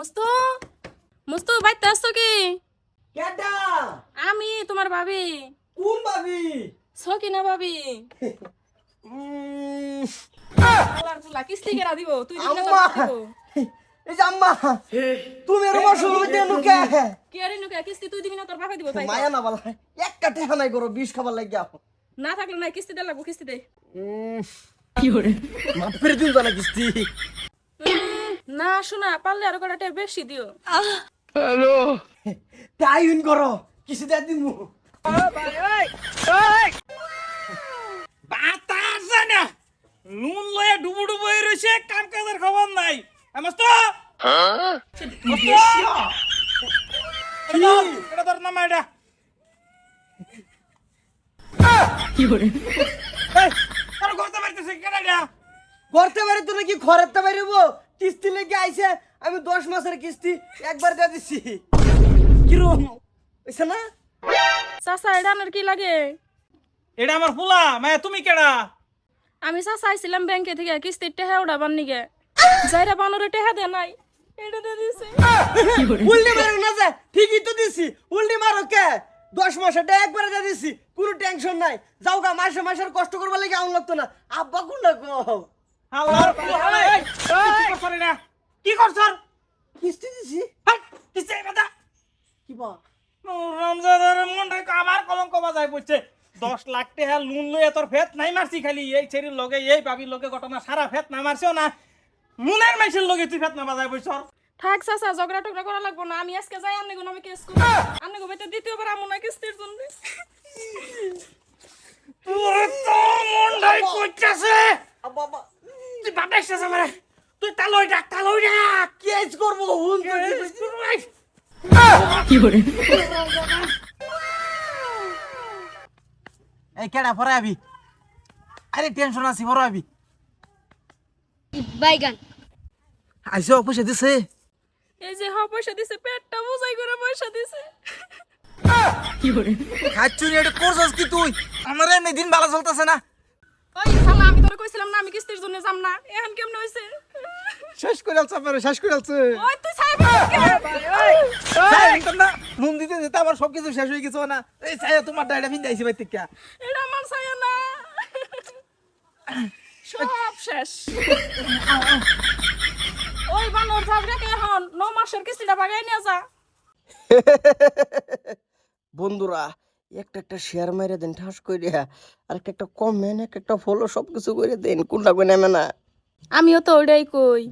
মুস্তু মুস্তু বাইতে আসছো কি? কেডা? আমি তোমার ভাবি। কোন ভাবি? সকিনা ভাবি। উম, আলার পুলা কিস্তি কেরা দিব? তুই দিবি না তো আম্মা দিব? এই যে আম্মা তুমি এর মাসুল হইতে নুকে কি আরে নুকে কিস্তি তুই দিবি না তোর বাবা দিব তাই? মায়া না বালা একটা টাকা নাই করো 20 খাবার লাগিয়া না থাকলে না কিস্তি দে লাগবো কিস্তি দে। কি করে মাপ ফেরে দিন জানা কিস্তি না শোনা পারলে আরো কটা বেশি দিও। হ্যালো তাই ইন করো কিস্তি দে দিমু বাতাস না নুন লয়ে ডুবু ডুবু হয়ে রইছে কাম কাজের খবর নাই আমস্ত এটা তোর নাম এটা কি করে তোর করতে পারতেছে কেডা এটা করতে পারি তো নাকি খরতে পারিবো কিস্তি লেগে আইছে আমি 10 মাসের কিস্তি একবার দিয়ে দিছি কি রকম হইছে না চাচা এটা আমার কি লাগে? এটা আমার ফুলা মায়া তুমি কেডা আমি চাচা আইছিলাম ব্যাংকে থেকে কিস্তির টেহা উড়াবার নিগে যাইরা বানরে টেহা দে নাই এটা দিয়ে দিছে। উল্টি মারো না যে ঠিকই তো দিছি উল্টি মারো কে 10 মাসের টা একবার দিয়ে দিছি কোনো টেনশন নাই যাও গা মাসে মাসের কষ্ট করবার লাগি আউন লাগতো না আব্বা কোন লাগো আল্লাহর ফুলা এই কি করছ না কি করছ কিস্তি দিছি কিসে কথা কি বা রমজানের মনটাই আবার কলঙ্ক বাজায় পড়ছে 10 লাখ টাকা লোন লয়ে তোর ফেত নাই মারছি খালি এই ছেড়ির লগে এই ভাবির লগে ঘটনা সারা ফেত না মারছিও না নুনের মাইসের লগে তুই ফেত না বাজায় পড়ছ থাক চাচা ঝগড়া টগড়া করা লাগবো না। আমি আজকে যাই আন্নে গুণ আমি কেস করব। আন্নে গো বেটা দ্বিতীয়বার আমু না কিস্তির জন্য। তোর তো মনটাই কইতাছে আব্বা তুই বাবাইছিস আমারে তুই তালই ডাক কেস করব হুন কি করে এই কেডা পরে আবি আরে টেনশন আছে পরে আবি বাইগান আইসো পয়সা দিছে এই যে পয়সা দিছে পেটটা বুঝাই করে পয়সা দিছে। কি করে খাচ্ছুনি এটা করছস কি তুই আমার এমনি দিন ভালো চলতেছে না ওই খালা আমি তোরে কইছিলাম না আমি কিস্তির জন্য যাম না এখন কেমনে হইছে? শেষ করে আলছে আপনারে শেষ করে আলছে ওই তুই সাইবা না নুন দিতে দিতে আমার সবকিছু শেষ হয়ে গেছে না এই ছায়া তোমার ডাইটা ফিন যাইছি ভাই থেকে এটা আমার ছায়া না সব শেষ। ওই বানর যাবরে কে এখন 9 মাসের কিস্তিটা বাগাই নিয়ে যা। বন্ধুরা একটা একটা শেয়ার মাইরে দেন ঠাস করে আর একটা কমেন্ট একটা ফলো সবকিছু করে দেন কোনটা কই নামে না আমিও তো ওইটাই কই।